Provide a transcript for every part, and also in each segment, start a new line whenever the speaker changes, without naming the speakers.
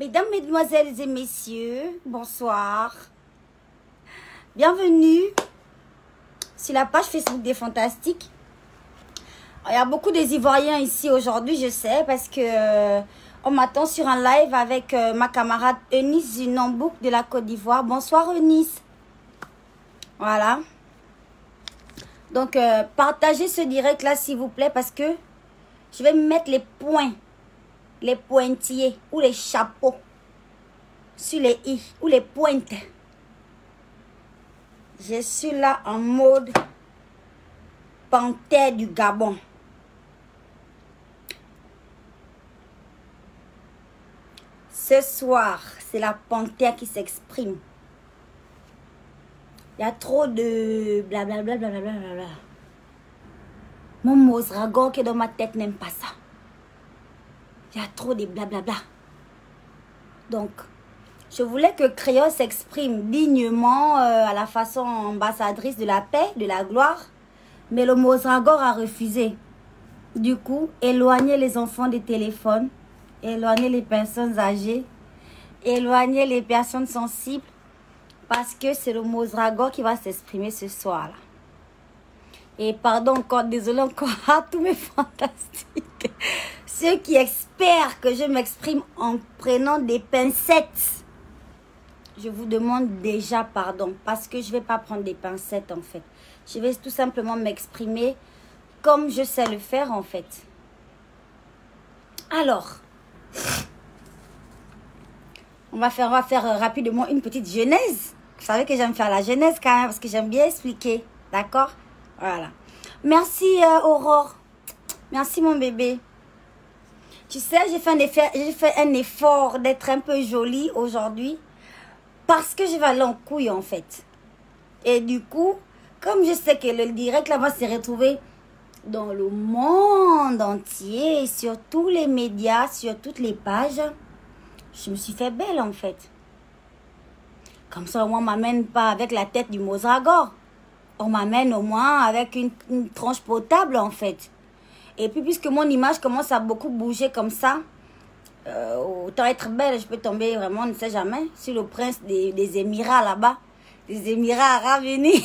Mesdames, mesdemoiselles et messieurs, bonsoir. Bienvenue sur la page Facebook des Fantastiques. Il y a beaucoup des Ivoiriens ici aujourd'hui, je sais, parce que on m'attend sur un live avec ma camarade Eunice du Nambouk de la Côte d'Ivoire. Bonsoir Eunice. Voilà. Donc, partagez ce direct là, s'il vous plaît, parce que je vais mettre les points, les pointillés ou les chapeaux sur les i ou les pointes. Je suis là en mode panthère du Gabon. Ce soir, c'est la panthère qui s'exprime. Il y a trop de blablabla. Blablabla. Mon Mozragon qui est dans ma tête n'aime pas ça. Il y a trop de blablabla. Donc, je voulais que Créole s'exprime dignement à la façon ambassadrice de la paix, de la gloire. Mais le Mozragon a refusé. Du coup, éloignez les enfants des téléphones. Éloignez les personnes âgées. Éloignez les personnes sensibles. Parce que c'est le Mozragon qui va s'exprimer ce soir-là. Et pardon encore, désolé encore à tous mes fantastiques. Ceux qui espèrent que je m'exprime en prenant des pincettes. Je vous demande déjà pardon. Parce que je ne vais pas prendre des pincettes en fait. Je vais tout simplement m'exprimer comme je sais le faire en fait. Alors, on va faire rapidement une petite genèse. Vous savez que j'aime faire la genèse quand même parce que j'aime bien expliquer. D'accord? Voilà. Merci Aurore. Merci mon bébé. Tu sais, j'ai fait un effort d'être un peu jolie aujourd'hui parce que je vais aller en couille en fait. Et du coup, comme je sais que le direct là va se retrouver dans le monde entier, sur tous les médias, sur toutes les pages, je me suis fait belle en fait. Comme ça, au moins, on m'amène pas avec la tête du Mozragon. On m'amène au moins avec une tranche potable en fait. Et puis, puisque mon image commence à beaucoup bouger comme ça, autant être belle, je peux tomber vraiment, on ne sait jamais, sur le prince des Émirats là-bas. Des Émirats Arabes Unis.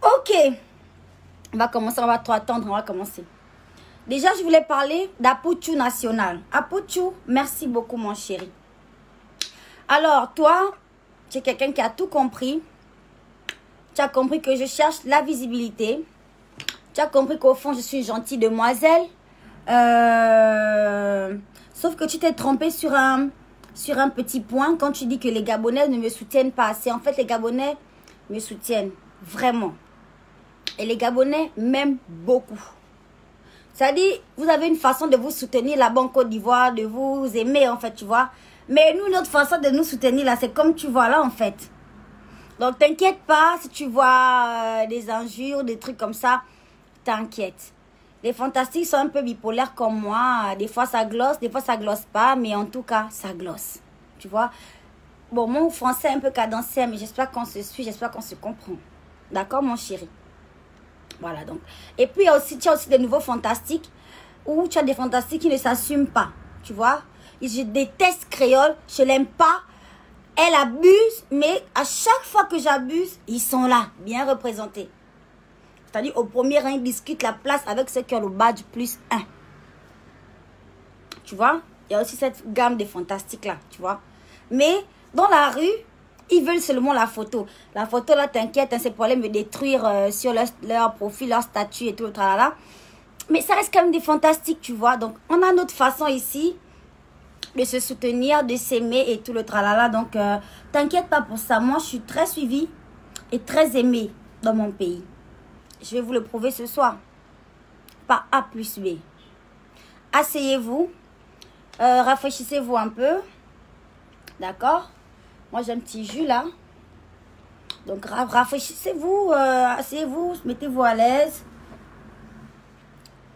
Ok. On va commencer, on va trop attendre, on va commencer. Déjà, je voulais parler d'Apouchou National. Apouchou, merci beaucoup mon chéri. Alors, toi, tu es quelqu'un qui a tout compris. Tu as compris que je cherche la visibilité. Tu as compris qu'au fond, je suis une gentille demoiselle. Sauf que tu t'es trompé sur un petit point quand tu dis que les Gabonais ne me soutiennent pas assez. En fait, les Gabonais me soutiennent vraiment. Et les Gabonais m'aiment beaucoup. C'est-à-dire, vous avez une façon de vous soutenir là-bas en Côte d'Ivoire, de vous aimer en fait, tu vois. Mais nous, notre façon de nous soutenir là, c'est comme tu vois là en fait. Donc, t'inquiète pas si tu vois des injures, des trucs comme ça, t'inquiète. Les fantastiques sont un peu bipolaires comme moi. Des fois, ça glosse, des fois, ça glosse pas. Mais en tout cas, ça glosse. Tu vois. Bon, mon français est un peu cadencé, mais j'espère qu'on se suit, j'espère qu'on se comprend. D'accord, mon chéri? Voilà, donc. Et puis, tu as aussi des nouveaux fantastiques où tu as des fantastiques qui ne s'assument pas. Tu vois. Je déteste Créole, je l'aime pas. Elle abuse, mais à chaque fois que j'abuse, ils sont là, bien représentés. C'est-à-dire, au premier rang, ils discutent la place avec ceux qui ont le badge +1. Tu vois? Il y a aussi cette gamme de fantastiques là, tu vois. Mais, dans la rue, ils veulent seulement la photo. La photo là, t'inquiète, hein, c'est pour aller me détruire sur leur profil, leur statut et tout le tralala. Mais ça reste quand même des fantastiques, tu vois. Donc, on a notre façon ici de se soutenir, de s'aimer et tout le tralala. Donc, t'inquiète pas pour ça. Moi, je suis très suivie et très aimée dans mon pays. Je vais vous le prouver ce soir. Par A plus B. Asseyez-vous. Rafraîchissez-vous un peu. D'accord? Moi, j'ai un petit jus là. Donc, rafraîchissez-vous. Asseyez-vous. Mettez-vous à l'aise.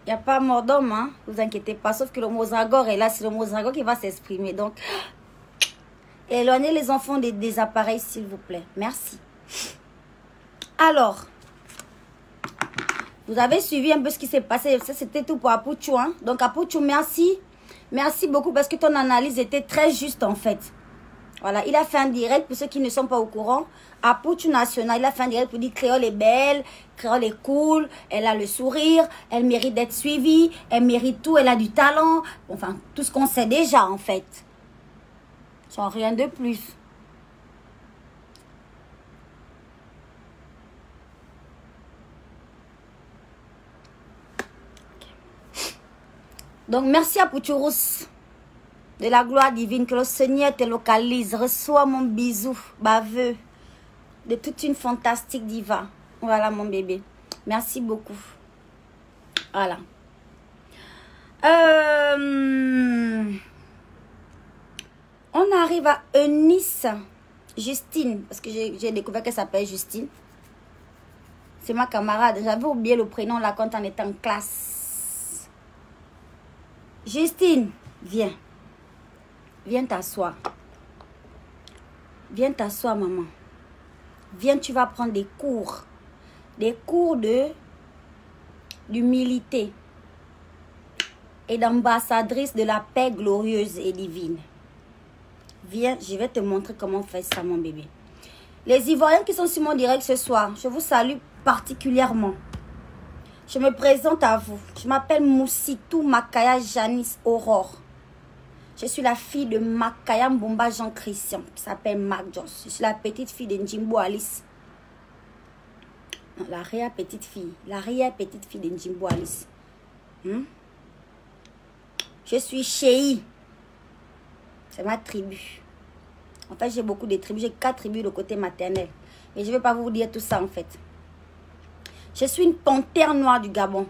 Il n'y a pas mort d'homme, hein. Ne vous inquiétez pas. Sauf que le Mozragon est là. C'est le Mozragon qui va s'exprimer. Donc, éloignez les enfants des appareils, s'il vous plaît. Merci. Alors, Vous avez suivi un peu ce qui s'est passé. Ça, c'était tout pour Apouchou. Hein? Donc, Apouchou, merci. Merci beaucoup parce que ton analyse était très juste, en fait. Voilà, il a fait un direct, pour ceux qui ne sont pas au courant, Apouchou National, il a fait un direct pour dire Créole est belle, Créole est cool, elle a le sourire, elle mérite d'être suivie, elle mérite tout, elle a du talent. Enfin, tout ce qu'on sait déjà, en fait. Sans rien de plus. Donc, merci à Pouchourous. De la gloire divine, que le Seigneur te localise. Reçois mon bisou, baveux, de toute une fantastique diva. Voilà mon bébé. Merci beaucoup. Voilà. On arrive à Eunice Justine, parce que j'ai découvert qu'elle s'appelle Justine. C'est ma camarade. J'avais oublié le prénom là quand on était en classe. Justine, viens. Viens t'asseoir. Viens t'asseoir, maman. Viens, tu vas prendre des cours. Des cours d'humilité. Et d'ambassadrice de la paix glorieuse et divine. Viens, je vais te montrer comment on fait ça, mon bébé. Les Ivoiriens qui sont sur mon direct ce soir, je vous salue particulièrement. Je me présente à vous. Je m'appelle Moussitou Makaya Janice Aurore. Je suis la fille de Makaya Mbomba Jean-Christian, qui s'appelle Marc Joss. Je suis la petite fille de Njimbo Alice. Non, l'arrière-petite fille. L'arrière-petite fille de Njimbo Alice. Je suis Chéi. C'est ma tribu. En fait, j'ai beaucoup de tribus. J'ai 4 tribus de côté maternel. Mais je ne vais pas vous dire tout ça, en fait. Je suis une panthère noire du Gabon.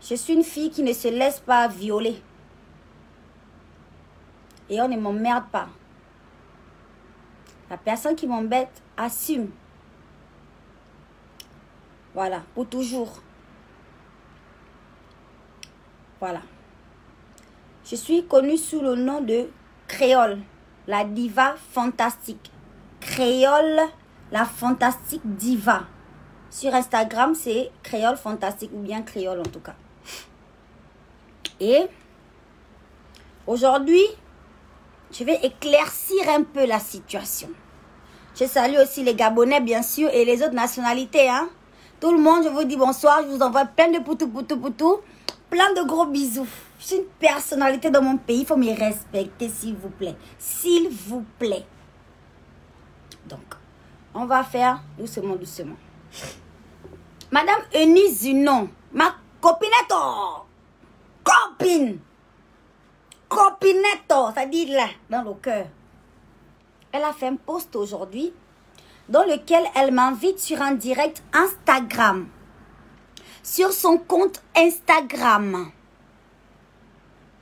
Je suis une fille qui ne se laisse pas violer. Et on ne m'emmerde pas. La personne qui m'embête assume. Voilà, pour toujours. Voilà. Je suis connue sous le nom de Créole, la diva fantastique. Créole, la fantastique diva. Sur Instagram, c'est Créole fantastique ou bien Créole en tout cas. Et aujourd'hui, je vais éclaircir un peu la situation. Je salue aussi les Gabonais, bien sûr, et les autres nationalités. Hein. Tout le monde, je vous dis bonsoir. Je vous envoie plein de poutou. Plein de gros bisous. Je suis une personnalité dans mon pays. Il faut me respecter, s'il vous plaît. S'il vous plaît. Donc, on va faire doucement. Madame Eunice Zunon, ma copinette. Copinetto, ça dit là, dans le cœur. Elle a fait un post aujourd'hui dans lequel elle m'invite sur un direct Instagram. Sur son compte Instagram.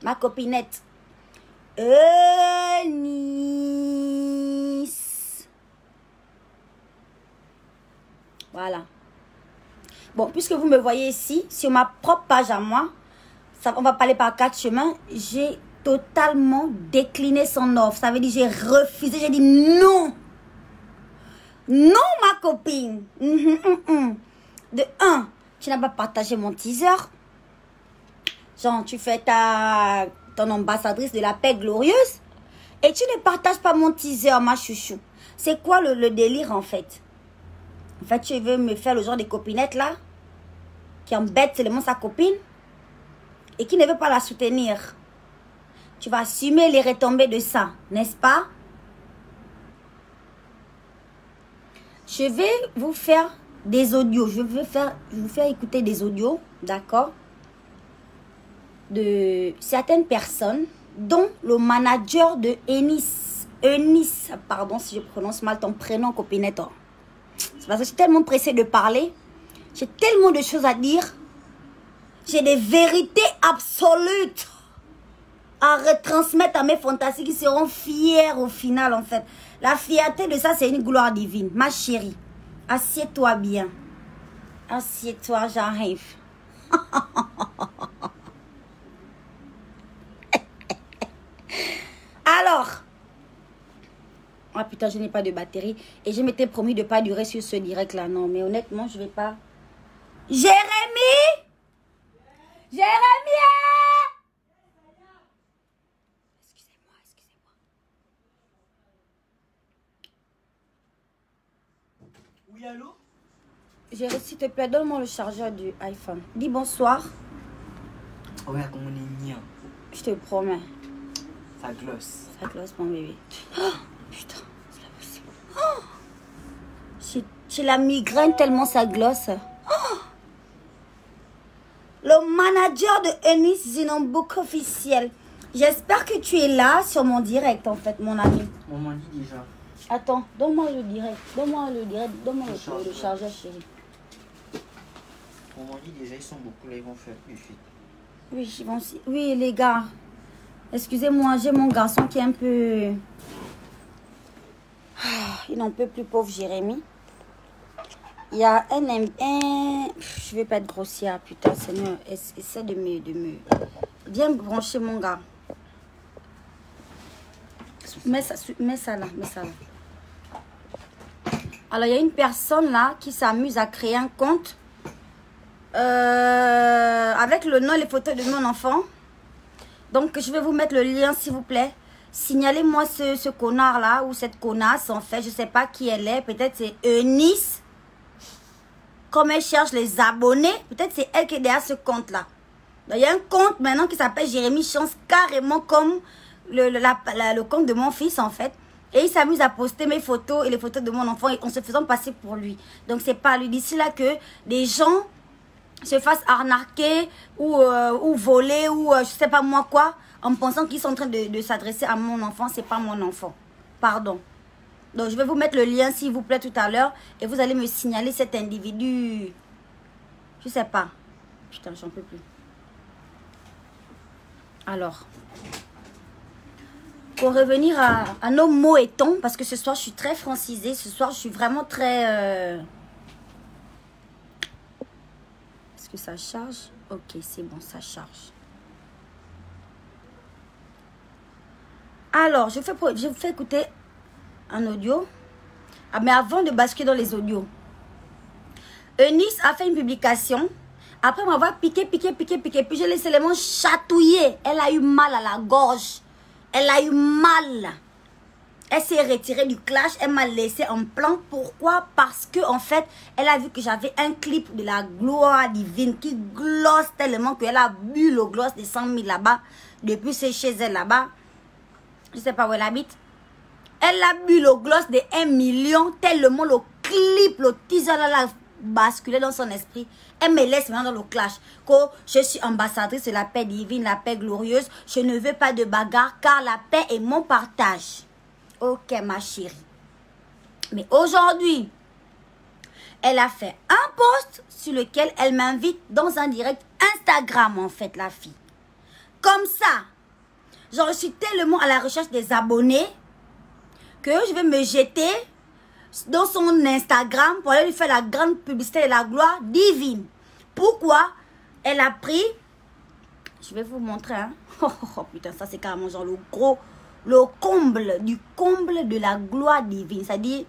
Ma copinette. Eunice. Voilà. Bon, puisque vous me voyez ici, sur ma propre page à moi, ça, on va parler par 4 chemins, j'ai totalement décliné son offre. Ça veut dire j'ai refusé, j'ai dit non. Non, ma copine. De 1, tu n'as pas partagé mon teaser. Genre, tu fais ton ambassadrice de la paix glorieuse. Et tu ne partages pas mon teaser, ma chouchou. C'est quoi le délire, en fait? En fait, tu veux me faire le genre de copinette, là, qui embête seulement sa copine et qui ne veut pas la soutenir. Tu vas assumer les retombées de ça, n'est-ce pas? Je vais vous faire des audios. Je vais vous faire écouter des audios, d'accord? De certaines personnes, dont le manager de Eunice, pardon si je prononce mal ton prénom, copinette. C'est parce que je suis tellement pressée de parler. J'ai tellement de choses à dire. J'ai des vérités absolues à retransmettre à mes fantasies qui seront fiers au final, en fait. La fierté de ça, c'est une gloire divine. Ma chérie, assieds-toi bien. Assieds-toi, j'arrive. Alors, ah putain, je n'ai pas de batterie. Et je m'étais promis de ne pas durer sur ce direct-là. Non, mais honnêtement, je ne vais pas Jérémy! Jérémy! Excusez-moi, excusez-moi.
Oui, allô?
Jérémy, s'il te plaît, donne-moi le chargeur du iPhone. Dis bonsoir.
Ouais, comme on est niais.
Je te promets.
Ça glosse.
Ça glosse, mon bébé. Oh, putain, c'est pas possible. Oh, j'ai la migraine tellement ça glosse. Oh. Le manager de Eunice Zinambouk officiel. J'espère que tu es là sur mon direct, en fait, mon ami.
On m'en dit déjà.
Attends, donne-moi le direct. Donne-moi le direct. Donne-moi le chargeur, chérie.
On m'en dit déjà, ils sont beaucoup là, ils vont faire buffet.
Oui, ils vont aussi. Oui, les gars. Excusez-moi, j'ai mon garçon qui est un peu... Il n'en peut plus, pauvre Jérémy. Il y a un... Je vais pas être grossière, putain, Seigneur. Essaie de me... Viens brancher, mon gars. Mets ça là, mets ça là. Alors, il y a une personne là qui s'amuse à créer un compte avec le nom et les photos de mon enfant. Donc, je vais vous mettre le lien, s'il vous plaît. Signalez-moi ce connard là ou cette connasse, en fait. Je sais pas qui elle est. Peut-être c'est Eunice. Comme elle cherche les abonnés, peut-être c'est elle qui est derrière ce compte là. Donc, il y a un compte maintenant qui s'appelle Jérémy Chance, carrément comme le compte de mon fils, en fait. Et il s'amuse à poster mes photos et les photos de mon enfant en se faisant passer pour lui. Donc, c'est pas lui. D'ici là que des gens se fassent arnaquer ou voler ou je sais pas moi quoi, en pensant qu'ils sont en train de s'adresser à mon enfant. C'est pas mon enfant. Pardon. Donc, je vais vous mettre le lien, s'il vous plaît, tout à l'heure. Et vous allez me signaler cet individu. Je sais pas. Putain, j'en peux plus. Alors... Pour revenir à nos mots et tons, parce que ce soir, je suis très francisée. Ce soir, je suis vraiment très... Est-ce que ça charge? Ok, c'est bon, ça charge. Alors, je vous fais écouter un audio. Ah, mais avant de basculer dans les audios, Eunice a fait une publication. Après m'avoir piqué, puis j'ai laissé les mains chatouiller. Elle a eu mal à la gorge. Elle a eu mal. Elle s'est retirée du clash. Elle m'a laissé en plan. Pourquoi? Parce que en fait, elle a vu que j'avais un clip de la gloire divine qui glosse tellement qu'elle a bu le gloss de 100 000 là-bas. Depuis c'est chez elle là-bas. Je sais pas où elle habite. Elle a bu le gloss de 1 million tellement le clip, le teaser là, basculé dans son esprit. Elle me laisse maintenant dans le clash. Que je suis ambassadrice de la paix divine, la paix glorieuse. Je ne veux pas de bagarre car la paix est mon partage. Ok, ma chérie. Mais aujourd'hui, elle a fait un post sur lequel elle m'invite dans un direct Instagram, en fait, la fille. Comme ça, genre, je suis tellement à la recherche des abonnés que je vais me jeter dans son Instagram pour aller lui faire la grande publicité de la gloire divine. Pourquoi? Elle a pris... Je vais vous montrer, hein. Oh putain, ça c'est carrément genre le comble du comble de la gloire divine. C'est-à-dire...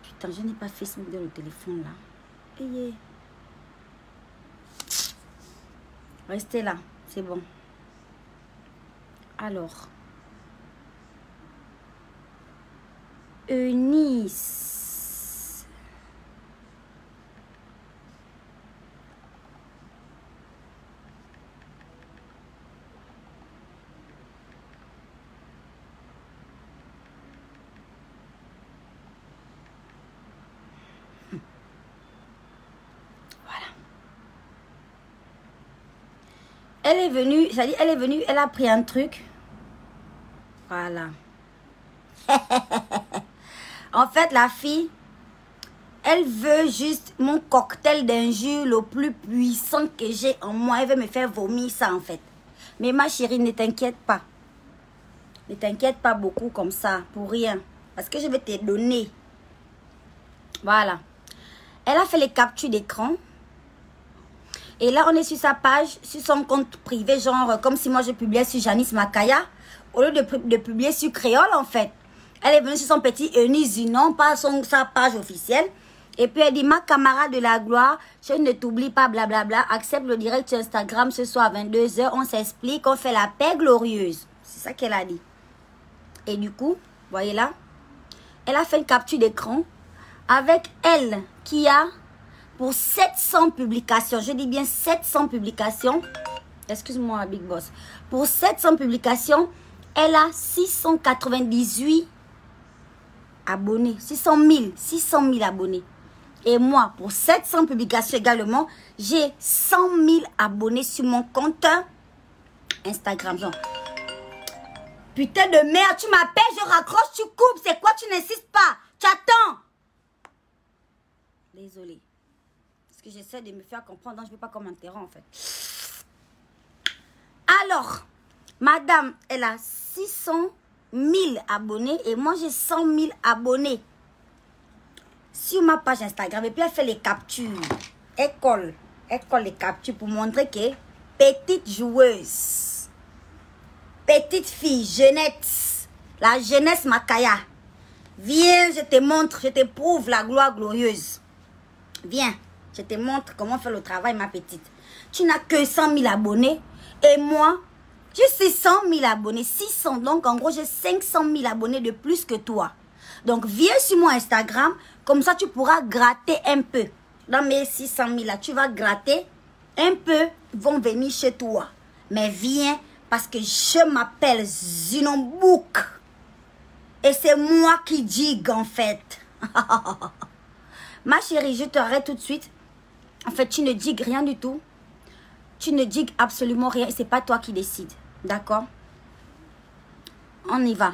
Putain, je n'ai pas Facebook dans le téléphone là. Ayez. Restez là, c'est bon. Alors... Eunice. Voilà. Elle est venue, c'est-à-dire elle est venue, elle a pris un truc. Voilà. En fait, la fille, elle veut juste mon cocktail d'injures le plus puissant que j'ai en moi. Elle veut me faire vomir ça, en fait. Mais ma chérie, ne t'inquiète pas. Ne t'inquiète pas beaucoup comme ça, pour rien. Parce que je vais te donner. Voilà. Elle a fait les captures d'écran. Et là, on est sur sa page, sur son compte privé, genre comme si moi je publiais sur Janice Makaya. Au lieu de publier sur Créole, en fait. Elle est venue sur son petit Eunice Zinon, pas sa page officielle. Et puis elle dit, ma camarade de la gloire, je ne t'oublie pas, blablabla. Accepte le direct sur Instagram ce soir à 22 h. On s'explique, on fait la paix glorieuse. C'est ça qu'elle a dit. Et du coup, voyez là, elle a fait une capture d'écran avec elle qui a pour 700 publications. Je dis bien 700 publications. Excuse-moi, Big Boss. Pour 700 publications, elle a 698 abonnés. 600 000 abonnés. Et moi, pour 700 publications également, j'ai 100 000 abonnés sur mon compte Instagram. Genre, putain de merde, tu m'appelles, je raccroche, tu coupes. C'est quoi, tu n'insistes pas? Tu attends. Désolée. Parce que j'essaie de me faire comprendre, donc je ne veux pas qu'on m'interrompt en fait. Alors, madame, elle a 600 000 abonnés et moi j'ai 100 000 abonnés sur ma page Instagram. Et puis elle fait les captures. Elle colle les captures pour montrer que petite joueuse, petite fille, jeunesse, la jeunesse Makaya. Viens, je te montre, je te prouve la gloire glorieuse. Viens, je te montre comment faire le travail, ma petite. Tu n'as que 100 000 abonnés et moi, j'ai 600 000 abonnés. 600, donc en gros, j'ai 500 000 abonnés de plus que toi. Donc, viens sur mon Instagram, comme ça, tu pourras gratter un peu. Dans mes 600 000 là, tu vas gratter un peu, ils vont venir chez toi. Mais viens, parce que je m'appelle Zinombouk. Et c'est moi qui digue, en fait. Ma chérie, je t'arrête tout de suite. En fait, tu ne digues rien du tout. Tu ne digues absolument rien. Et c'est pas toi qui décides. D'accord? On y va.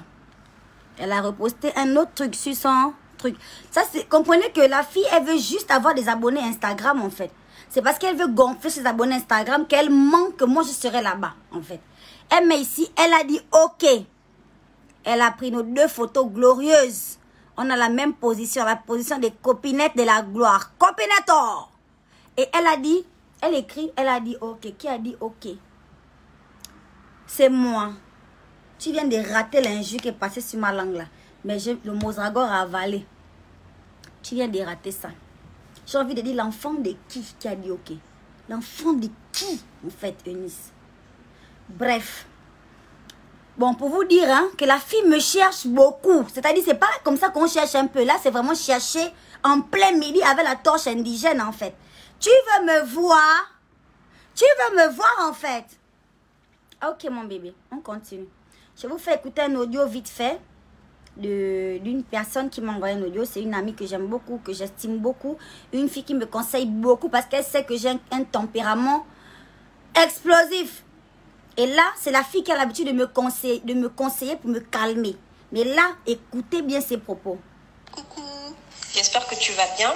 Elle a reposté un autre truc sur son truc. Ça, c'est... Comprenez que la fille, elle veut juste avoir des abonnés Instagram, en fait. C'est parce qu'elle veut gonfler ses abonnés Instagram qu'elle manque que moi, je serai là-bas, en fait. Elle met ici, elle a dit OK. Elle a pris nos 2 photos glorieuses. On a la même position, la position des copinettes de la gloire. Copinette or. Et elle a dit, elle écrit, elle a dit OK. Qui a dit OK? C'est moi. Tu viens de rater l'injure qui est passée sur ma langue là. Mais le Mozragor a avalé. Tu viens de rater ça. J'ai envie de dire l'enfant de qui a dit OK? L'enfant de qui, en fait, Eunice? Bref. Bon, pour vous dire hein, que la fille me cherche beaucoup. C'est-à-dire, c'est pas comme ça qu'on cherche un peu. Là, c'est vraiment chercher en plein midi avec la torche indigène, en fait. Tu veux me voir? Tu veux me voir, en fait? Ok, mon bébé, on continue. Je vous fais écouter un audio vite fait d'une personne qui m'a envoyé un audio. C'est une amie que j'aime beaucoup, que j'estime beaucoup. Une fille qui me conseille beaucoup parce qu'elle sait que j'ai un tempérament explosif. Et là, c'est la fille qui a l'habitude de me conseiller pour me calmer. Mais là, écoutez bien ses propos.
Coucou, j'espère que tu vas bien.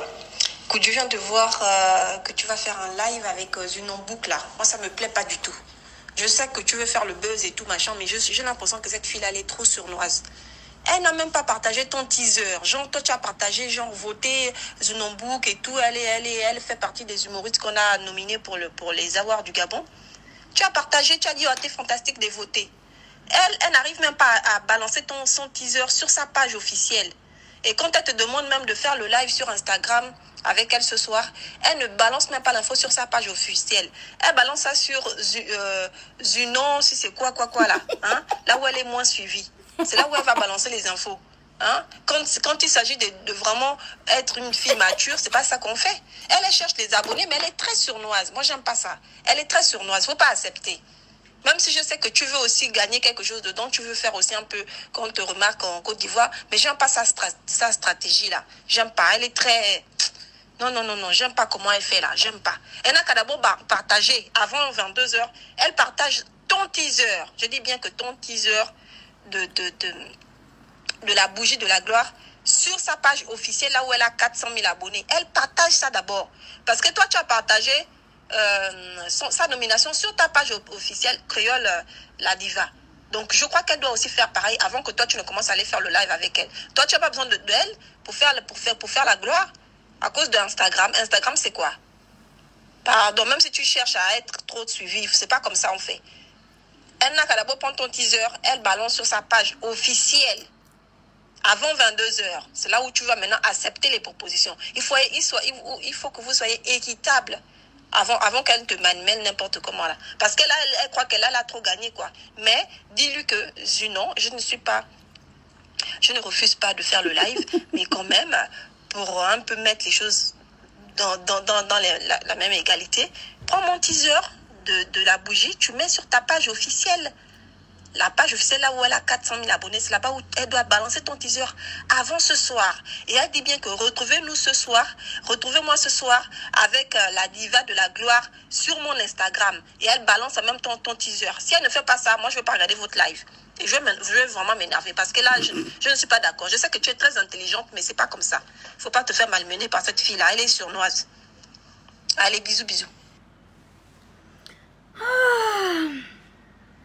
Écoute, je viens de voir que tu vas faire un live avec Zinombouk là. Moi, ça me plaît pas du tout. Je sais que tu veux faire le buzz et tout machin, mais j'ai l'impression que cette fille-là, elle est trop sournoise. Elle n'a même pas partagé ton teaser. Genre, toi, tu as partagé, genre, voté Zinombouk et tout. Elle fait partie des humoristes qu'on a nominés pour les awards du Gabon. Tu as partagé, tu as dit, oh, t'es fantastique de voter. Elle n'arrive même pas à balancer son teaser sur sa page officielle. Et quand elle te demande même de faire le live sur Instagram avec elle ce soir, elle ne balance même pas l'info sur sa page officielle. Elle balance ça sur Zunon, si c'est quoi là. Hein? Là où elle est moins suivie. C'est là où elle va balancer les infos. Hein? Quand il s'agit de vraiment être une fille mature, c'est pas ça qu'on fait. Elle cherche les abonnés, mais elle est très sournoise. Moi, j'aime pas ça. Elle est très sournoise. Faut pas accepter. Même si je sais que tu veux aussi gagner quelque chose dedans, tu veux faire aussi un peu qu'on te remarque en Côte d'Ivoire, mais j'aime pas sa stratégie-là. J'aime pas. Elle est très... Non, j'aime pas comment elle fait là. J'aime pas. Elle n'a qu'à d'abord partager avant 22 h. Elle partage ton teaser. Je dis bien que ton teaser de la bougie de la gloire sur sa page officielle, là où elle a 400 000 abonnés. Elle partage ça d'abord. Parce que toi, tu as partagé sa nomination sur ta page officielle Créole la diva. Donc, je crois qu'elle doit aussi faire pareil avant que toi, tu ne commences à aller faire le live avec elle. Toi, tu n'as pas besoin d'elle pour faire la gloire à cause d'Instagram. Instagram, c'est quoi? Pardon, même si tu cherches à être trop suivi, c'est pas comme ça on fait. Elle n'a qu'à d'abord prendre ton teaser, elle balance sur sa page officielle. avant 22 h. C'est là où tu vas maintenant accepter les propositions. Il faut que vous soyez équitable avant qu'elle te malmène n'importe comment là. Parce qu'elle elle croit qu'elle a trop gagné quoi. Mais dis-lui que non, je ne refuse pas de faire le live, mais quand même, pour un peu mettre les choses dans la même égalité, prends mon teaser de la bougie, tu mets sur ta page officielle. La page officielle, là où elle a 400 000 abonnés, c'est là-bas où elle doit balancer ton teaser avant ce soir. Et elle dit bien que retrouvez-moi ce soir avec la diva de la gloire sur mon Instagram. Et elle balance en même temps ton teaser. Si elle ne fait pas ça, moi je ne vais pas regarder votre live. Et je vais vraiment m'énerver parce que là, je ne suis pas d'accord. Je sais que tu es très intelligente, mais c'est pas comme ça. Il ne faut pas te faire malmener par cette fille-là. Elle est sournoise. Allez, bisous, bisous.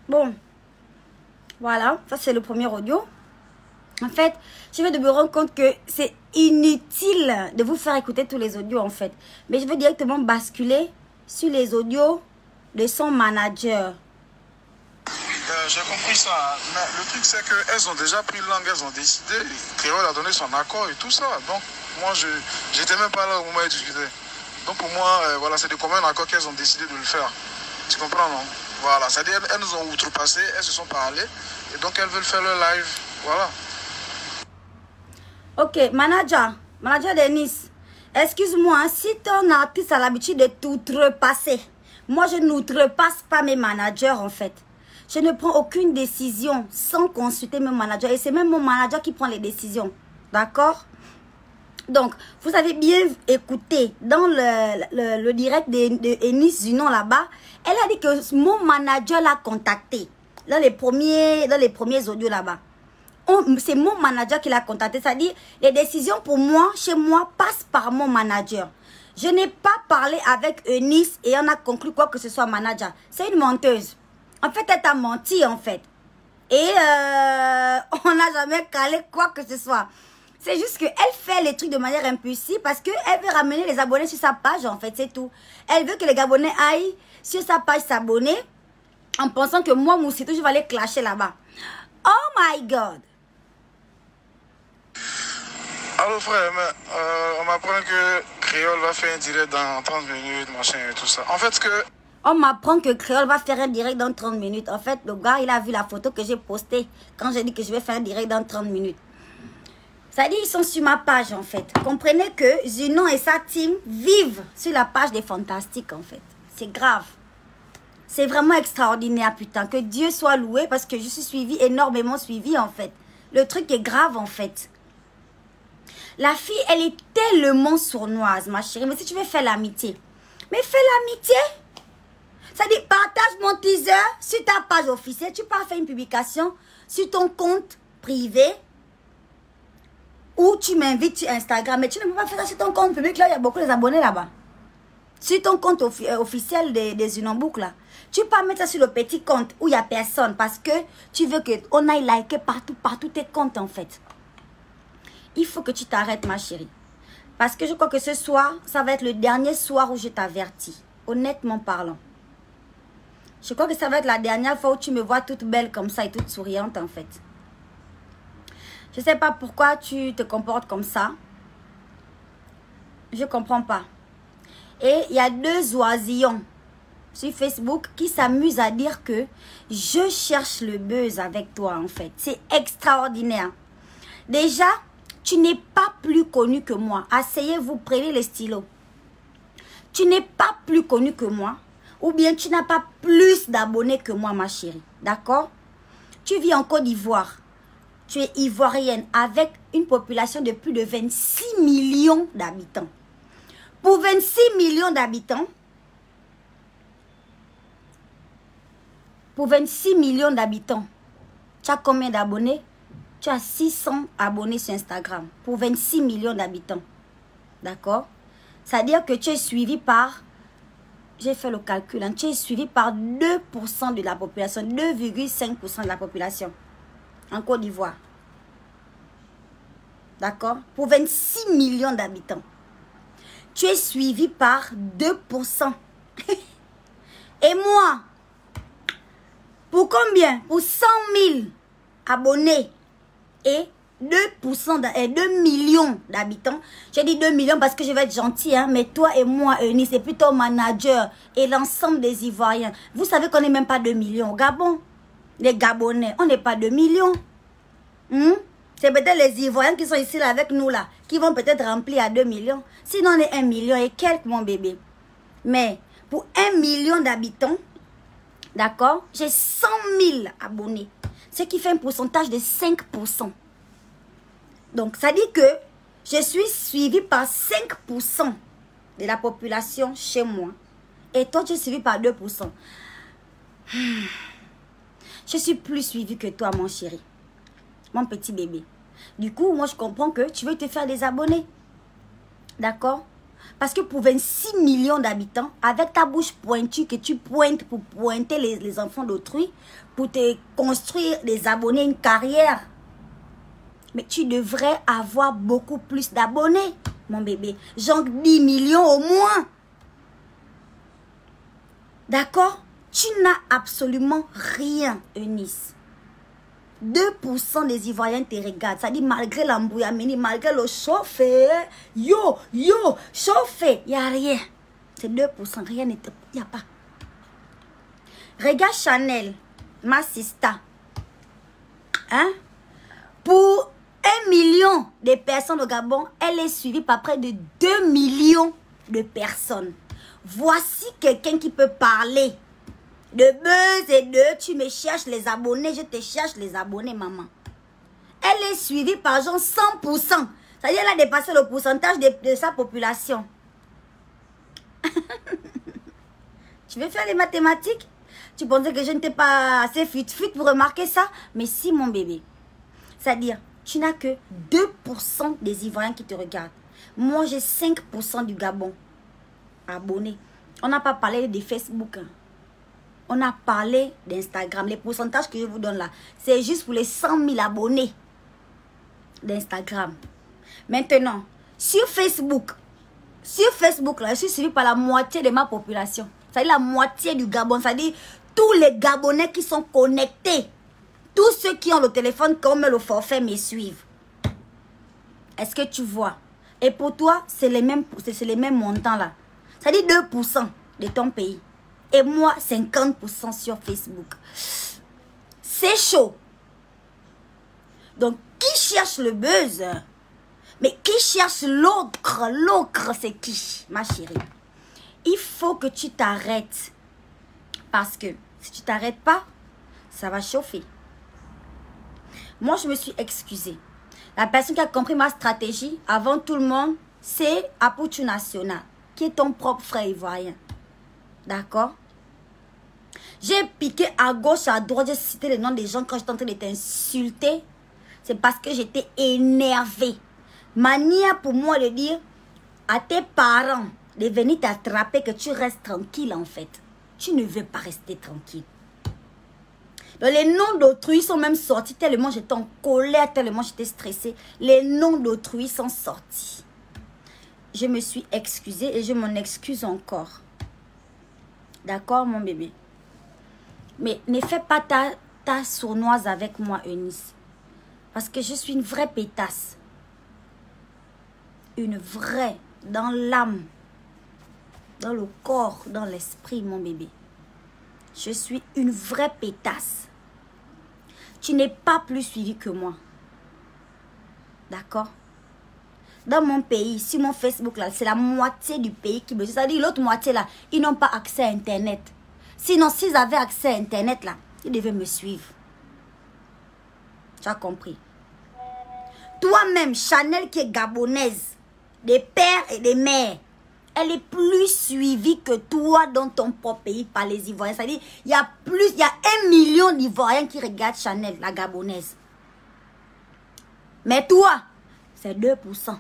Bon. Voilà, ça c'est le premier audio. En fait, je vais de me rendre compte que c'est inutile de vous faire écouter tous les audios en fait. Mais je vais directement basculer sur les audios de son manager.
J'ai compris ça, mais le truc c'est qu'elles ont déjà pris langue, elles ont décidé, Créole a donné son accord et tout ça. Donc moi j'étais même pas là au moment où elles discutaient. Donc pour moi, voilà, c'est de commun accord qu'elles ont décidé de le faire. Tu comprends, non? Voilà, c'est-à-dire elles nous ont outrepassé, elles se sont parlé, et donc elles veulent faire le live, voilà.
Ok, manager Denis, excuse-moi, si ton artiste a l'habitude de t'outrepasser, moi je n'outrepasse pas mes managers en fait. Je ne prends aucune décision sans consulter mes managers, et c'est même mon manager qui prend les décisions, d'accord? Donc, vous avez bien écouté dans le direct de Enis Zunon là-bas. Elle a dit que mon manager l'a contacté. Dans les premiers audios là-bas. C'est mon manager qui l'a contacté. C'est-à-dire, les décisions pour moi, chez moi, passent par mon manager. Je n'ai pas parlé avec Enis et on a conclu quoi que ce soit manager. C'est une menteuse. En fait, elle t'a menti en fait. Et on n'a jamais calé quoi que ce soit. C'est juste qu'elle fait les trucs de manière impulsive parce qu'elle veut ramener les abonnés sur sa page, en fait, c'est tout. Elle veut que les abonnés aillent sur sa page s'abonner en pensant que moi, Moussitou, je vais aller clasher là-bas. Oh my God!
Allô frère, mais, on m'apprend que Créole va faire un direct dans 30 minutes, machin et tout ça. En fait,
on m'apprend que Créole va faire un direct dans 30 minutes. En fait, le gars, il a vu la photo que j'ai postée quand j'ai dit que je vais faire un direct dans 30 minutes. Ça dit, ils sont sur ma page, en fait. Comprenez que Zunon et sa team vivent sur la page des Fantastiques, en fait. C'est grave. C'est vraiment extraordinaire, putain. Que Dieu soit loué parce que je suis suivie, énormément suivie, en fait. Le truc est grave, en fait. La fille, elle est tellement sournoise, ma chérie. Mais si tu veux faire l'amitié, mais fais l'amitié. Ça dit, partage mon teaser sur ta page officielle. Tu peux faire une publication sur ton compte privé. Ou tu m'invites sur Instagram, mais tu ne peux pas faire ça sur ton compte public. Là, il y a beaucoup d'abonnés là-bas. Sur ton compte officiel des Zunombouk, là. Tu peux pas mettre ça sur le petit compte où il n'y a personne. Parce que tu veux qu'on aille liker partout tes comptes, en fait. Il faut que tu t'arrêtes, ma chérie. Parce que je crois que ce soir, ça va être le dernier soir où je t'avertis. Honnêtement parlant. Je crois que ça va être la dernière fois où tu me vois toute belle comme ça et toute souriante, en fait. Je ne sais pas pourquoi tu te comportes comme ça. Je ne comprends pas. Et il y a 2 oisillons sur Facebook qui s'amusent à dire que je cherche le buzz avec toi, en fait. C'est extraordinaire. Déjà, tu n'es pas plus connu que moi. Asseyez-vous, prenez les stylos. Tu n'es pas plus connu que moi. Ou bien tu n'as pas plus d'abonnés que moi, ma chérie. D'accord? Tu vis en Côte d'Ivoire. Tu es ivoirienne avec une population de plus de 26 millions d'habitants. Pour 26 millions d'habitants, tu as combien d'abonnés? Tu as 600 abonnés sur Instagram. Pour 26 millions d'habitants. D'accord? C'est-à-dire que tu es suivi par, j'ai fait le calcul, hein, tu es suivi par 2% de la population, 2,5% de la population. En Côte d'Ivoire. D'accord? Pour 26 millions d'habitants. Tu es suivi par 2%. Et moi, pour combien? Pour 100 000 abonnés et 2 millions d'habitants. J'ai dit 2 millions parce que je vais être gentil, hein, mais toi et moi, Eunice, c'est plutôt manager et l'ensemble des Ivoiriens. Vous savez qu'on n'est même pas 2 millions au Gabon. Les Gabonais, on n'est pas 2 millions. C'est peut-être les Ivoiriens qui sont ici là, avec nous là, qui vont peut-être remplir à 2 millions. Sinon, on est 1 million et quelques, mon bébé. Mais pour 1 million d'habitants, d'accord, j'ai 100 000 abonnés. Ce qui fait un pourcentage de 5%. Donc, ça dit que je suis suivi par 5% de la population chez moi. Et toi, tu es suivi par 2%. Je suis plus suivi que toi, mon chéri. Mon petit bébé. Du coup, moi, je comprends que tu veux te faire des abonnés. D'accord? Parce que pour 26 millions d'habitants, avec ta bouche pointue que tu pointes pour pointer les enfants d'autrui, pour te construire des abonnés, une carrière, mais tu devrais avoir beaucoup plus d'abonnés, mon bébé. Genre 10 millions au moins. D'accord? Tu n'as absolument rien, Eunice. 2% des Ivoiriens te regardent. Ça dit malgré l'embrouillamini, malgré le chauffeur, chauffeur, il n'y a rien. C'est 2%, rien n'est... Il n'y a pas. Regarde Chanel, ma sista. Hein? Pour 1 million de personnes au Gabon, elle est suivie par près de 2 millions de personnes. Voici quelqu'un qui peut parler de buzz et de tu me cherches les abonnés, je te cherche les abonnés, maman. Elle est suivie par genre 100%. C'est-à-dire qu'elle a dépassé le pourcentage de sa population. Tu veux faire les mathématiques? Tu pensais que je n'étais pas assez fut pour remarquer ça? Mais si, mon bébé. C'est-à-dire, tu n'as que 2% des Ivoiriens qui te regardent. Moi, j'ai 5% du Gabon abonnés. On n'a pas parlé de Facebook. Hein. On a parlé d'Instagram. Les pourcentages que je vous donne là, c'est juste pour les 100 000 abonnés d'Instagram. Maintenant, sur Facebook, là, je suis suivi par la moitié de ma population. C'est-à-dire la moitié du Gabon. C'est-à-dire tous les Gabonais qui sont connectés. Tous ceux qui ont le téléphone comme le forfait me suivent. Est-ce que tu vois? Et pour toi, c'est les mêmes montants là. C'est-à-dire 2% de ton pays. Et moi, 50% sur Facebook. C'est chaud. Donc, qui cherche le buzz? Mais qui cherche l'autre? L'autre, c'est qui, ma chérie? Il faut que tu t'arrêtes. Parce que si tu t'arrêtes pas, ça va chauffer. Moi, je me suis excusée. La personne qui a compris ma stratégie, avant tout le monde, c'est Aputu National, qui est ton propre frère ivoirien. D'accord? J'ai piqué à gauche, à droite, j'ai cité les noms des gens quand j'étais en train de t'insulter. C'est parce que j'étais énervée. Manière pour moi de dire à tes parents de venir t'attraper que tu restes tranquille en fait. Tu ne veux pas rester tranquille. Donc les noms d'autrui sont même sortis tellement j'étais en colère, tellement j'étais stressée. Les noms d'autrui sont sortis. Je me suis excusée et je m'en excuse encore. D'accord, mon bébé? Mais ne fais pas ta sournoise avec moi, Eunice. Parce que je suis une vraie pétasse. Une vraie, dans l'âme, dans le corps, dans l'esprit, mon bébé. Je suis une vraie pétasse. Tu n'es pas plus suivi que moi. D'accord? Dans mon pays, sur mon Facebook, là, c'est la moitié du pays qui me... C'est-à-dire l'autre moitié, là, ils n'ont pas accès à Internet. Sinon, s'ils avaient accès à Internet, là, ils devaient me suivre. Tu as compris? Toi-même, Chanel qui est gabonaise, des pères et des mères, elle est plus suivie que toi dans ton propre pays par les Ivoiriens. C'est-à-dire, il y a 1 million d'Ivoiriens qui regardent Chanel, la gabonaise. Mais toi, c'est 2%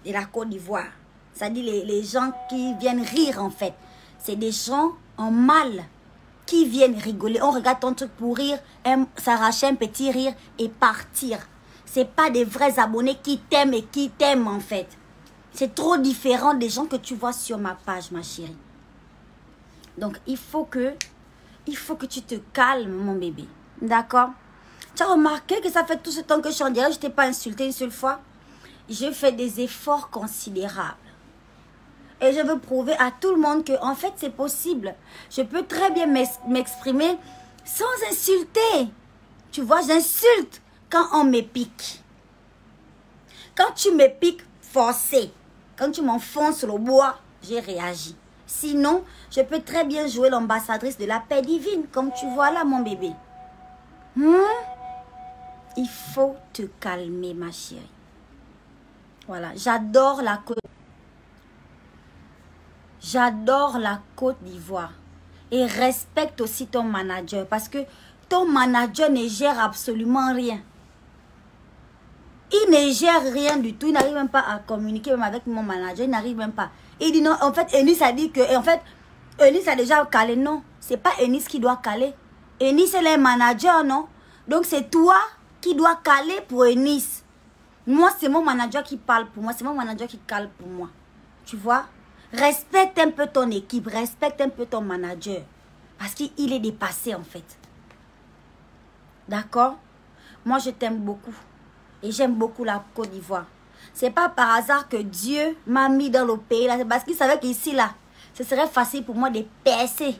de la Côte d'Ivoire. C'est-à-dire les gens qui viennent rire en fait. C'est des gens en mal qui viennent rigoler. On regarde ton truc pour rire, s'arracher un petit rire et partir. Ce n'est pas des vrais abonnés qui t'aiment et qui t'aiment en fait. C'est trop différent des gens que tu vois sur ma page, ma chérie. Donc, il faut que tu te calmes, mon bébé. D'accord? Tu as remarqué que ça fait tout ce temps que je suis en direct, je t'ai pas insulté une seule fois. Je fais des efforts considérables. Et je veux prouver à tout le monde que, en fait, c'est possible. Je peux très bien m'exprimer sans insulter. Tu vois, j'insulte quand on me pique. Quand tu me piques forcé, quand tu m'enfonces le bois, j'ai réagi. Sinon, je peux très bien jouer l'ambassadrice de la paix divine, comme tu vois là, mon bébé. Il faut te calmer, ma chérie. Voilà, j'adore la Côte. J'adore la Côte d'Ivoire. Et respecte aussi ton manager, parce que ton manager ne gère absolument rien. Il ne gère rien du tout. Il n'arrive même pas à communiquer même avec mon manager. Il n'arrive même pas. Il dit non. En fait, Eunice a dit que... En fait, Eunice a déjà calé. Non, c'est pas Eunice qui doit caler. Eunice, elle est manager, non? Donc, c'est toi qui dois caler pour Eunice. Moi, c'est mon manager qui parle pour moi. C'est mon manager qui cale pour moi. Tu vois? Respecte un peu ton équipe. Respecte un peu ton manager. Parce qu'il est dépassé, en fait. D'accord? Moi, je t'aime beaucoup. Et j'aime beaucoup la Côte d'Ivoire. C'est pas par hasard que Dieu m'a mis dans le pays là. Parce qu'il savait qu'ici là, ce serait facile pour moi de percer.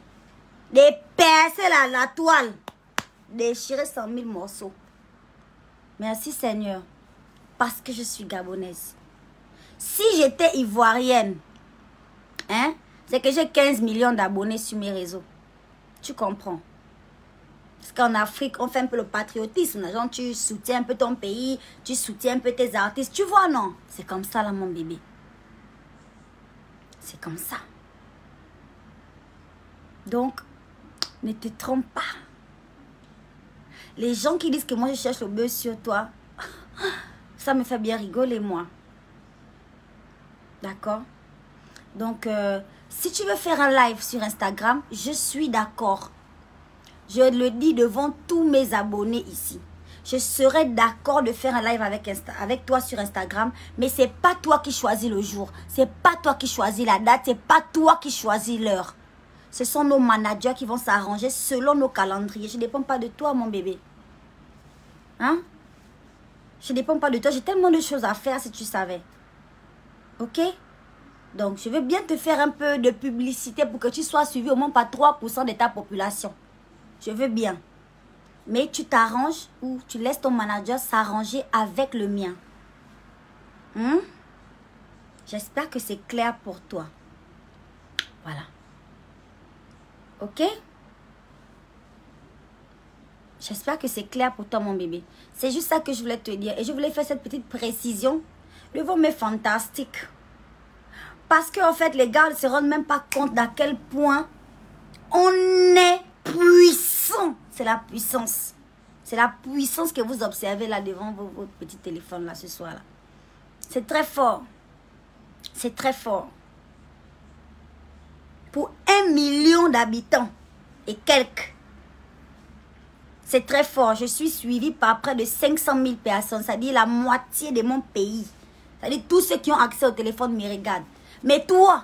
De percer la toile. Déchirer 100 000 morceaux. Merci Seigneur. Parce que je suis gabonaise. Si j'étais ivoirienne, hein, c'est que j'ai 15 millions d'abonnés sur mes réseaux. Tu comprends? Parce qu'en Afrique, on fait un peu le patriotisme. Genre, tu soutiens un peu ton pays, tu soutiens un peu tes artistes. Tu vois, non? C'est comme ça, là, mon bébé. C'est comme ça. Donc, ne te trompe pas. Les gens qui disent que moi, je cherche le buzz sur toi, ça me fait bien rigoler, moi. D'accord? Donc, si tu veux faire un live sur Instagram, je suis d'accord. Je le dis devant tous mes abonnés ici. Je serais d'accord de faire un live avec toi sur Instagram. Mais ce n'est pas toi qui choisis le jour. Ce n'est pas toi qui choisis la date. Ce n'est pas toi qui choisis l'heure. Ce sont nos managers qui vont s'arranger selon nos calendriers. Je ne dépends pas de toi, mon bébé. Hein? Je ne dépends pas de toi. J'ai tellement de choses à faire si tu savais. Ok? Donc, je veux bien te faire un peu de publicité pour que tu sois suivi au moins par 3% de ta population. Je veux bien. Mais tu t'arranges ou tu laisses ton manager s'arranger avec le mien. J'espère que c'est clair pour toi. Voilà. Ok? J'espère que c'est clair pour toi, mon bébé. C'est juste ça que je voulais te dire. Et je voulais faire cette petite précision devant mes fantastiques. Parce qu'en fait, les gars ne se rendent même pas compte d'à quel point on est puissant. C'est la puissance. C'est la puissance que vous observez là devant votre petit téléphone là ce soir là. C'est très fort. C'est très fort. Pour 1 million d'habitants et quelques. C'est très fort. Je suis suivie par près de 500 000 personnes. C'est-à-dire la moitié de mon pays. C'est-à-dire tous ceux qui ont accès au téléphone me regardent. Mais toi,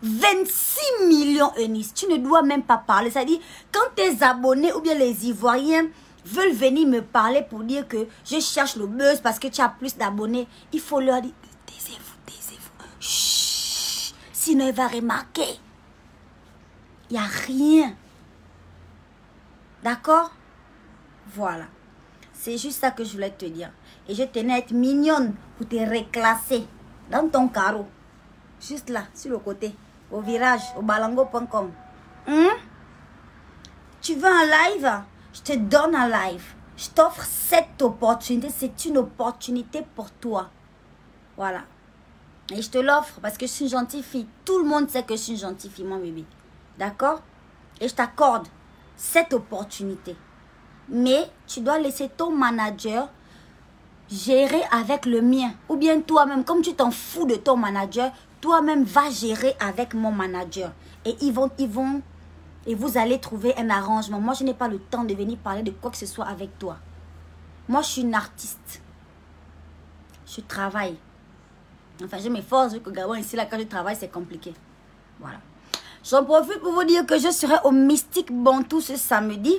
26 millions Eunice, tu ne dois même pas parler. C'est-à-dire, quand tes abonnés ou bien les Ivoiriens veulent venir me parler pour dire que je cherche le buzz parce que tu as plus d'abonnés, il faut leur dire, taisez-vous, taisez-vous. Chut, sinon il va remarquer. Il n'y a rien. D'accord? Voilà. C'est juste ça que je voulais te dire. Et je tenais à être mignonne pour te reclasser dans ton carreau. Juste là, sur le côté. Au virage, au balango.com. Tu veux un live? Je te donne un live. Je t'offre cette opportunité. C'est une opportunité pour toi. Voilà. Et je te l'offre parce que je suis une gentille fille. Tout le monde sait que je suis une gentille fille, mon bébé. D'accord? Et je t'accorde cette opportunité. Mais tu dois laisser ton manager gérer avec le mien. Ou bien toi-même, comme tu t'en fous de ton manager, toi-même va gérer avec mon manager. Et et vous allez trouver un arrangement. Moi, je n'ai pas le temps de venir parler de quoi que ce soit avec toi. Moi, je suis une artiste. Je travaille. Enfin, je m'efforce vu que Gabon, ici, là, quand je travaille, c'est compliqué. Voilà. J'en profite pour vous dire que je serai au Mystique Bantou ce samedi.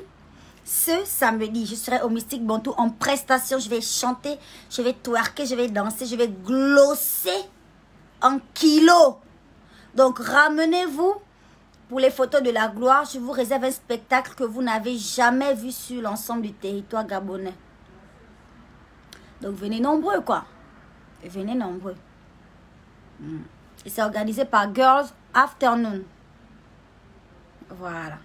Ce samedi, je serai au Mystique Bantou en prestation. Je vais chanter, je vais twerker, je vais danser, je vais glosser en kilos. Donc, ramenez-vous pour les photos de la gloire. Je vous réserve un spectacle que vous n'avez jamais vu sur l'ensemble du territoire gabonais. Donc, venez nombreux, quoi. Venez nombreux. Et c'est organisé par Girls Afternoon. Voilà.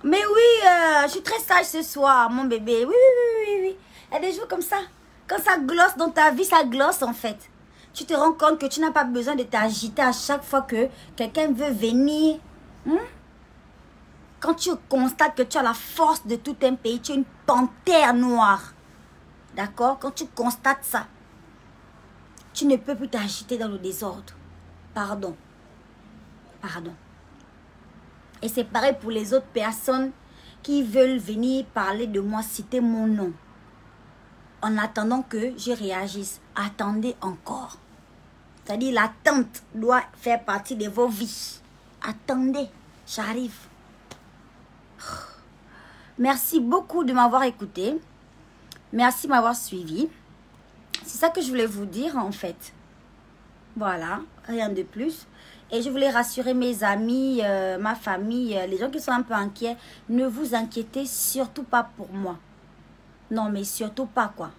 Mais oui, je suis très sage ce soir, mon bébé. Oui, oui, oui, oui. Il y a des jours comme ça. Quand ça glosse dans ta vie, ça glosse en fait. Tu te rends compte que tu n'as pas besoin de t'agiter à chaque fois que quelqu'un veut venir. Quand tu constates que tu as la force de tout un pays, tu es une panthère noire. D'accord? Quand tu constates ça, tu ne peux plus t'agiter dans le désordre. Pardon. Pardon. Et c'est pareil pour les autres personnes qui veulent venir parler de moi, citer mon nom. En attendant que je réagisse. Attendez encore. C'est-à-dire l'attente doit faire partie de vos vies. Attendez, j'arrive. Merci beaucoup de m'avoir écouté. Merci de m'avoir suivi. C'est ça que je voulais vous dire en fait. Voilà, rien de plus. Et je voulais rassurer mes amis, ma famille, les gens qui sont un peu inquiets. Ne vous inquiétez surtout pas pour moi. Non, mais surtout pas quoi.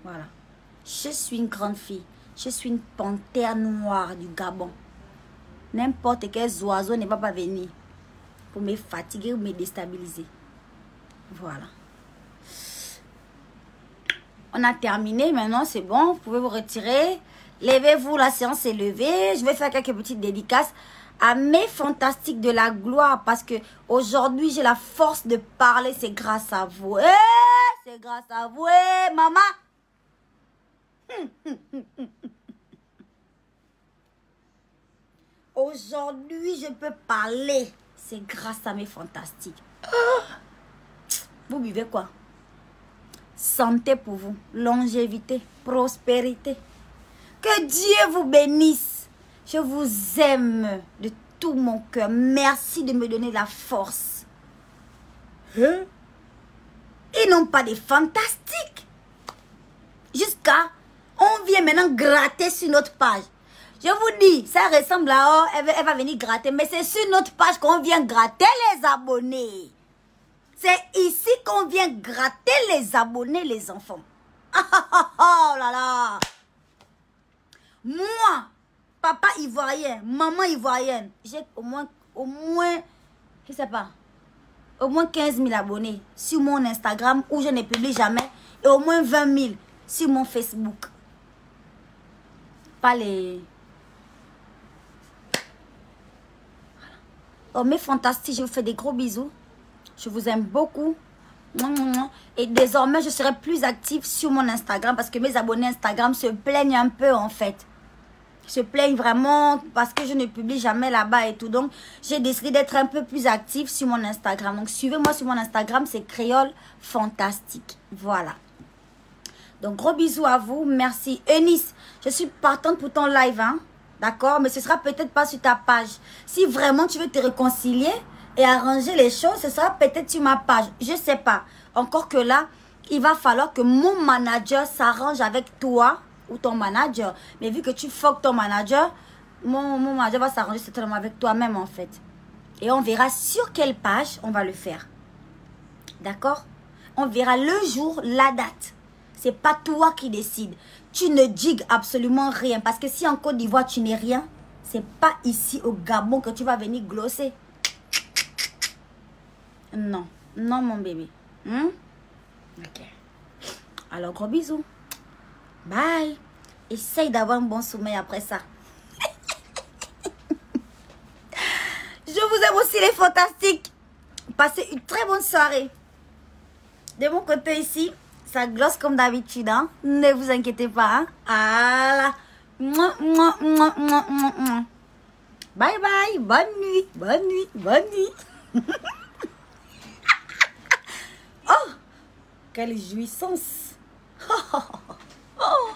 Voilà. Je suis une grande fille. Je suis une panthère noire du Gabon. N'importe quel oiseau ne va pas venir pour me fatiguer ou me déstabiliser. Voilà. On a terminé. Maintenant, c'est bon. Vous pouvez vous retirer. Levez-vous, la séance est levée. Je vais faire quelques petites dédicaces à mes fantastiques de la gloire. Parce que aujourd'hui, j'ai la force de parler. C'est grâce à vous. C'est grâce à vous, maman. Aujourd'hui, je peux parler. C'est grâce à mes fantastiques. Vous buvez quoi? Santé pour vous. Longévité. Prospérité. Que Dieu vous bénisse. Je vous aime de tout mon cœur. Merci de me donner la force. Ils n'ont pas de fantastiques. Jusqu'à... On vient maintenant gratter sur notre page. Je vous dis, ça ressemble à... elle va venir gratter. Mais c'est sur notre page qu'on vient gratter les abonnés. C'est ici qu'on vient gratter les abonnés, les enfants. Oh là là. Moi, papa ivoirien, maman ivoirienne, j'ai au moins, je sais pas, au moins 15 000 abonnés sur mon Instagram où je ne publie jamais et au moins 20 000 sur mon Facebook. Pas les... Oh, mes fantastiques, je vous fais des gros bisous. Je vous aime beaucoup. Et désormais, je serai plus active sur mon Instagram parce que mes abonnés Instagram se plaignent un peu en fait. Se plaignent vraiment parce que je ne publie jamais là-bas et tout. Donc, j'ai décidé d'être un peu plus active sur mon Instagram. Donc, suivez-moi sur mon Instagram, c'est Créole Fantastique. Voilà. Donc, gros bisous à vous. Merci. Eunice, je suis partante pour ton live, hein. D'accord? Mais ce sera peut-être pas sur ta page. Si vraiment tu veux te réconcilier et arranger les choses, ce sera peut-être sur ma page. Je sais pas. Encore que là, il va falloir que mon manager s'arrange avec toi ou ton manager. Mais vu que tu fuck ton manager, mon manager va s'arranger certainement avec toi-même en fait. Et on verra sur quelle page on va le faire. D'accord? On verra le jour, la date. C'est pas toi qui décides. Tu ne digues absolument rien. Parce que si en Côte d'Ivoire tu n'es rien, c'est pas ici au Gabon que tu vas venir glosser. Non. Non mon bébé. Ok. Alors gros bisous. Bye. Essaye d'avoir un bon sommeil après ça. Je vous aime aussi les fantastiques. Passez une très bonne soirée. De mon côté ici, ça glosse comme d'habitude. Hein? Ne vous inquiétez pas. Hein? Ah là. Bye bye. Bonne nuit. Bonne nuit. Bonne nuit. Oh, quelle jouissance. Oh.